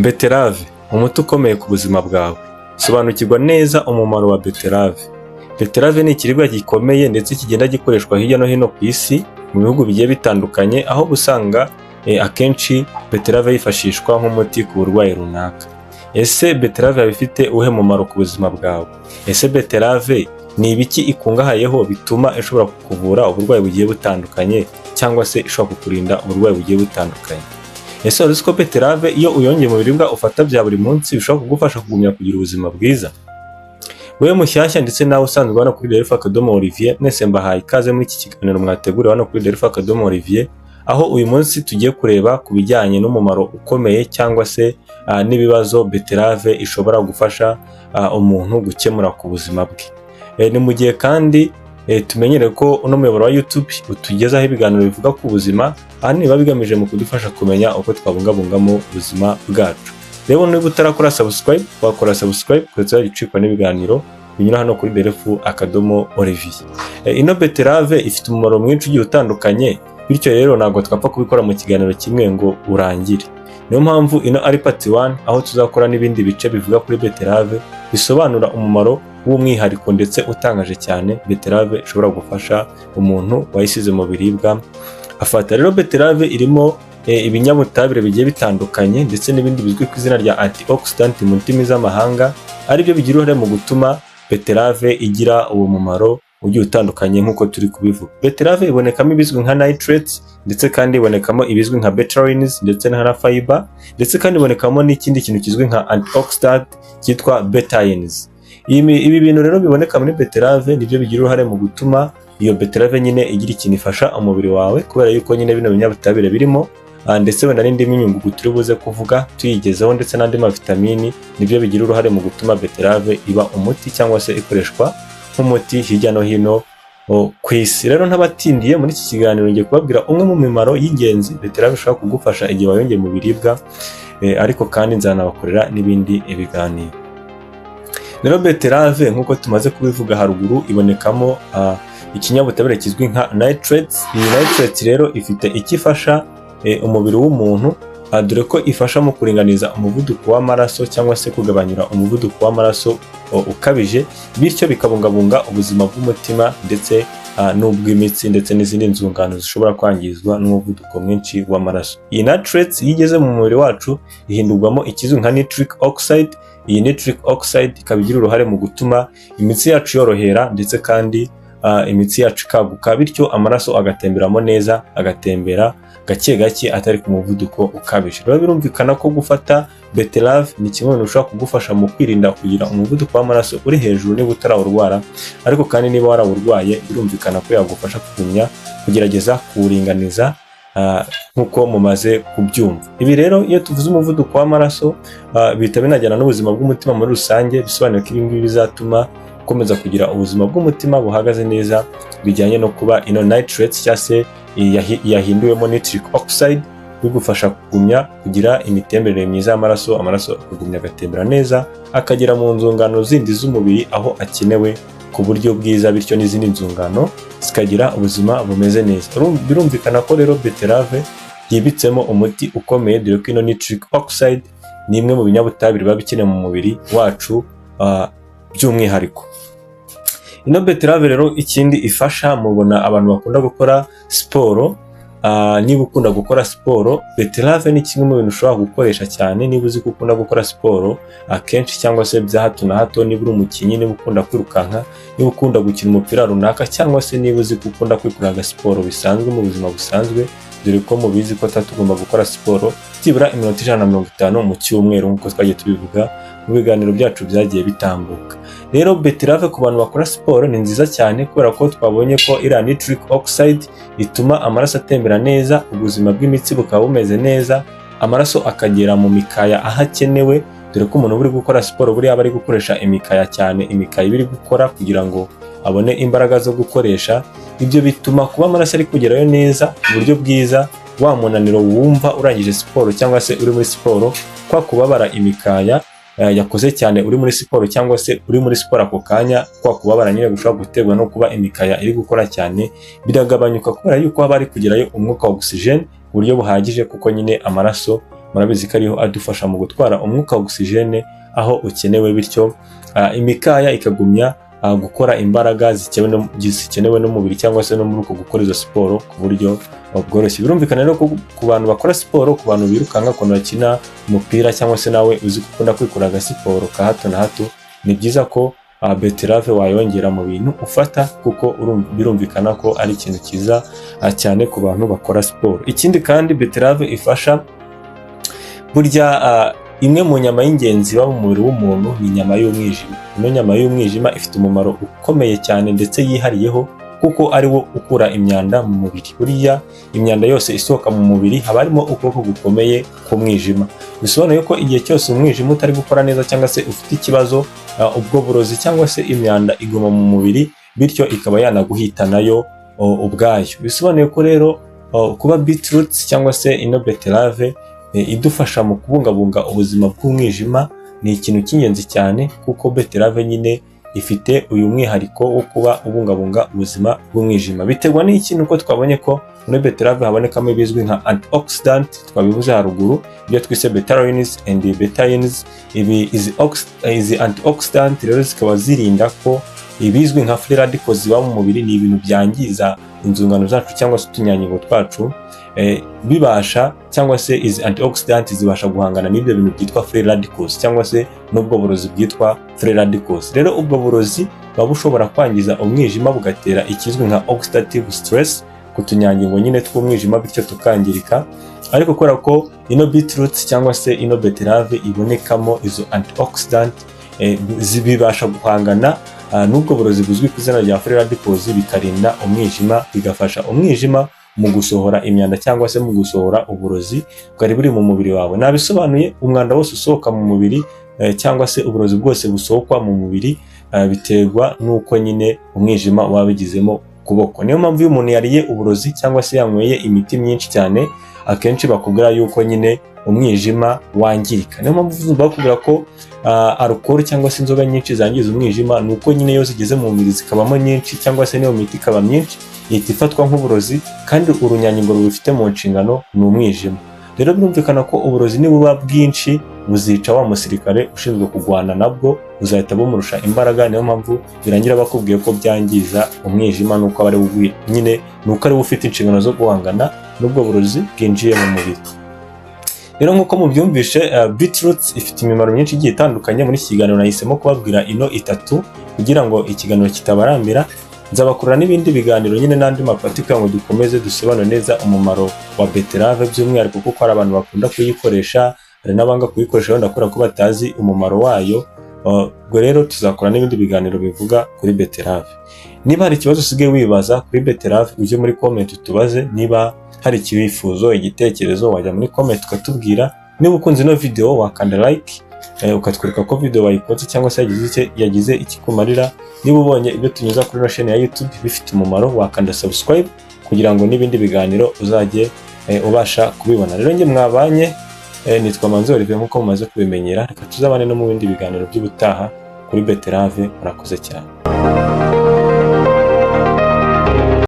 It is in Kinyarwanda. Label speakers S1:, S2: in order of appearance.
S1: Beterave, umuti ukomeye ku buzima bwawe. Sobanukirwa neza umumaro wa beterave. Beterave ni ikiribwa gikomeye ndetse kigenda gikoreshwa hirya no hino ku isi mu bihugu bigiye bitandukanye, aho usanga akenshi beterave yifashishwa nk'umuti ku burwayi runaka. Ese beterave yaba ifite uwuhe mumaro ku buzima bwawe? Ese beterave ni ibiki ikungahayeho bituma ishobora kukuvura uburwayi bugiye butandukanye cyangwa se ishobora kukurinda uburwayi bugiye butandukanye? Ese wari uzi ko beterave iyo uyongeye mu biribwa ufata bya buri munsi bishobora kugufasha kugumya kugira ubuzima bwiza? Wewe mushyashya ndetse nawe usanzwe hano kuri Delphi_Olivier, mwese mbahaye ikaze muri iki kiganiro mwateguriwe hano kuri Delphi_Olivier, aho uyu munsi tugiye kureba ku bijyanye n'umumaro ukomeye cyangwa se n'ibibazo beterave ishobora gufasha umuntu gukemura ku buzima bwe. Ni mu gihe kandi tumenyere ko uno muyoboro wa YouTube utugezaho ibiganiro bivuga ku buzima, ahanini biba bigamije mu kudufasha kumenya uko twabungabungamo ubuzima bwacu. Rero niba utarakora subscribe, wakora subscribe kugira gicikwa n'ibiganiro binyura hano kuri Delphi_Olivier. Ino beterave ifite umumaro mwinshi ugiye utandukanye, bityo rero ntabwo twapfa kubikora mu kiganiro kimwe ngo urangire. Niyo mpamvu ino ari part 1, aho tuzakora n'ibindi bice bivuga kuri beterave bisobanura umumaro w'umwihariko ndetse utangaje cyane beterave ishobora gufasha umuntu wayisize mu biribwa afata. Rero beterave irimo ibinyabutabire bigiye bitandukanye ndetse n'ibindi bizwi ku izina rya antioxidant mu ndimi z'amahanga, aribyo bigira uruhare mu gutuma beterave igira uwo mumaro ugiye utandukanye nk'uko turi kubivuga. Beterave ibonekamo ibizwi nka nitrates, ndetse kandi ibonekamo ibizwi nka betaurins ndetse na fiber, ndetse kandi ibonekamo n'ikindi kintu kizwi nka antioxidant cyitwa betaines. Ibi bintu rero biboneka muri beterave nibyo bigira uruhare mu gutuma iyo beterave nyine igira ikintu ifasha umubiri wawe, kubera yuko nyine bino binyabutabire birimo ndetse wenda n'indi myunyungugu turi buze kuvuga tuyigezeho, ndetse n'andi mavitamini nibyo bigira uruhare mu gutuma beterave iba umuti cyangwa se ikoreshwa nk'umuti hirya no hino ku isi. Rero ntabatindiye muri iki kiganiro ngiye kubabwira umwe mu mimaro y'ingenzi beterave ishobora kugufasha igihe wayongeye mu biribwa, ariko kandi nzanabakorera n'ibindi ibiganiro. Rero beterave nk'uko tumaze kubivuga haruguru ibonekamo ikinyabutabire kizwi nka nitrates. Iyi nitrates rero ifite ikifasha umubiri w'umuntu, dore ko ifasha mu kuringaniza umuvuduko w'amaraso cyangwa se kugabanyura umuvuduko w'amaraso ukabije, bityo bikabungabunga ubuzima bw'umutima ndetse n'ubw'imitsi ndetse n'izindi nzungano zishobora kwangizwa n'umuvuduko mwinshi w'amaraso. Iyi nitrates iyo igeze mu mubiri wacu ihindurwamo ikizwi nka nitric oxide. Iyi nitric oxide ikaba igira uruhare mu gutuma imitsi yacu yorohera ndetse kandi imitsi yacu ikaguka, bityo amaraso agatemberamo neza, agatembera gake gake atari ku muvuduko ukabije. Rero birumvikana ko gufata beterave ni kimwe mu bintu bishobora kugufasha mu kwirinda kugira umuvuduko w'amaraso uri hejuru niba utarawurwara, ariko kandi niba warawurwaye birumvikana ko yagufasha kugumya kugerageza kuwuringaniza nk'uko mumaze kubyumva. Ibi rero iyo tuvuze umuvuduko w'amaraso bihita binajyana n'ubuzima bw'umutima muri rusange, bisobanuye ko ibi ngibi bizatuma ukomeza kugira ubuzima bw'umutima buhagaze neza, bijyanye no kuba ino nitrates cyangwa se yahinduwemo nitric oxide bigufasha kugumya kugira imitemberere myiza y'amaraso, amaraso akagumya agatembera neza, akagera mu nzungano zindi z'umubiri aho akenewe ku buryo bwiza, bityo n'izindi nzungano zikagira ubuzima bumeze neza. Birumvikana ko rero beterave yibitsemo umuti ukomeye, dore ko ino nitric oxide ni imwe mu binyabutabire biba bikenewe mu mubiri wacu by'umwihariko. Ino beterave rero ikindi ifasha, mubona abantu bakunda gukora siporo. Niba ukunda gukora siporo, beterave ni kimwe mu bintu ushobora gukoresha cyane niba uzi ko ukunda gukora siporo akenshi cyangwa se bya hato na hato. Niba uri umukinnyi, niba ukunda kwirukanka, niba ukunda gukina umupira runaka, cyangwa se niba uzi ko ukunda kwikorera siporo bisanzwe mu buzima busanzwe, dore ko mubizi ko tugomba gukora siporo byibura iminota 150 mu cyumweru nk'uko twagiye tubivuga mu biganiro byacu byagiye bitambuka. Rero beterave ku bantu bakora siporo ni nziza cyane, kubera ko twabonye ko iriya nitric oxide ituma amaraso atembera neza, ubuzima bw'imitsi bukaba bumeze neza, amaraso akagera mu mikaya aho akenewe, dore ko umuntu uri gukora siporo buriya aba ari gukoresha imikaya cyane, imikaya iba iri gukora kugira ngo abone imbaraga zo gukoresha. Ibyo bituma kuba amaraso ari kugerayo neza ku buryo bwiza, wa munaniro wumva urangije siporo cyangwa se uri muri siporo, kwa kubabara imikaya yakoze cyane uri muri siporo cyangwa se uri muri siporo ako kanya, kwa kubabara nyine gushobora guterwa no kuba imikaya iri gukora cyane, biragabanyuka kubera yuko haba ari kugerayo umwuka wa oxygen ku buryo buhagije, kuko nyine amaraso murabizi ko ariho adufasha mu gutwara umwuka wa oxygene aho ukenewe, bityo imikaya ikagumya gukora imbaraga zikenewe n'umubiri cyangwa se no muri uko gukora izo siporo ku buryo bworoshye. Birumvikana rero ku bantu bakora siporo, ku bantu birukanka, ku bantu bakina umupira cyangwa se nawe uzi gukunda kwikora agasiporo ka hato na hato, ni byiza ko beterave wayongera mu bintu ufata, kuko birumvikana ko ari ikintu cyiza cyane ku bantu bakora siporo. Ikindi kandi beterave ifasha, burya imwe mu nyama y'ingenzi iba mu mubiri w'umuntu ni inyama y'umwijima. Ino nyama y'umwijima ifite umumaro ukomeye cyane ndetse yihariyeho, kuko ari wo ukura imyanda mu mubiri. Buriya imyanda yose isohoka mu mubiri haba harimo ukuboko gukomeye k'umwijima. Bisobanuye ko igihe cyose umwijima utari gukora neza cyangwa se ufite ikibazo, ubwo burozi cyangwa se imyanda iguma mu mubiri, bityo ikaba yanaguhita nayo ubwayo. Bisobanuye ko rero kuba beetroot cyangwa se ino beterave idufasha mu kubungabunga ubuzima bw'umwijima ni ikintu cy'ingenzi cyane, kuko beterave nyine ifite uyu mwihariko wo kuba ubungabunga ubuzima bw'umwijima. Biterwa n'iki? Nuko twabonye ko muri beterave habonekamo ibizwi nka antioxidant, twabivuze haruguru, ibyo twise betaroins and betaines. Izi antioxidant rero zikaba zirinda ko ibizwi nka free radicals ziba mu mubiri, ni ibintu byangiza inzungano zacu cyangwa se utunyangingo twacu, bibasha cyangwa se izi antioxidant zibasha guhangana n'ibyo bintu byitwa free radicals cyangwa se n'ubwo burozi bwitwa free radicals. Rero ubwo burozi buba bushobora kwangiza umwijima, bugatera ikizwi nka oxidative stress ku tunyangingo nyine tw'umwijima, bityo tukangirika. Ariko kubera ko ino beetroot cyangwa se ino beterave ibonekamo izo antioxidant, zibasha guhangana n'ubwo burozi buzwi ku izina rya free radicals, bikarinda umwijima, bigafasha umwijima mu gusohora imyanda cyangwa se mu gusohora uburozi bwari buri mu mubiri wawe. Nabisobanuye, umwanda wose usohoka mu mubiri cyangwa se uburozi bwose busohokwa mu mubiri biterwa n'uko nyine umwijima wabigizemo ukuboko. Niyo mpamvu iyo umuntu yariye uburozi cyangwa se yanyweye imiti myinshi cyane, akenshi bakubwira yuko nyine umwijima wangirika. Niyo mpamvu bakubwira ko alcohol cyangwa se inzoga nyinshi zangiza umwijima, ni uko nyine iyo zigeze mu mubiri zikabamo nyinshi cyangwa se niyo miti ikaba myinshi, ihita ifatwa nk'uburozi, kandi urunyangingo rubifite mu nshingano ni umwijima. Rero birumvikana ko uburozi nibuba bwinshi buzica wa musirikare ushinzwe kurwana nabwo, uzahita bumurusha imbaraga. Niyo mpamvu birangira bakubwiye ko byangiza umwijima, nuko ari we ufite inshingano zo guhangana n'ubwo burozi bwinjiye mu mubiri. Rero nk'uko mubyumvishe, beetroot ifite imimaro myinshi igiye itandukanye. Muri iki kiganiro nahisemo kubabwira ino 3 kugira ngo ikiganiro kitabarambira. Nzabakurura n'ibindi biganiro nyine n'andi mapatika ngo dukomeze dusobanure neza umumaro wa beterave, by'umwihariko kuko hari abantu bakunda kuyikoresha, hari n'abanga kuyikoresha wenda kubera ko batazi umumaro wayo. Ubwo rero tuzakora n'ibindi biganiro bivuga kuri beterave. Niba hari ikibazo usigaye wibaza kuri beterave, ujye muri comment utubaze. Niba hari ikibifuzo, igitekerezo, wajya muri comment ukatubwira. Niba ukunze ino video wakanda like, ukatwereka ko video wayikunze cyangwa se yagize ikikumarira. Niba ubonye ibyo tunyuza kuri chaine ya YouTube bifite umumaro, wakanda subscribe kugira ngo n'ibindi biganiro uzajye ubasha kubibona. Rero njye mwabanye, nitwa Manzi Olivier nk'uko mumaze kubimenyera. Reka tuzabane no mu bindi biganiro by'ubutaha kuri beterave. Murakoze cyane.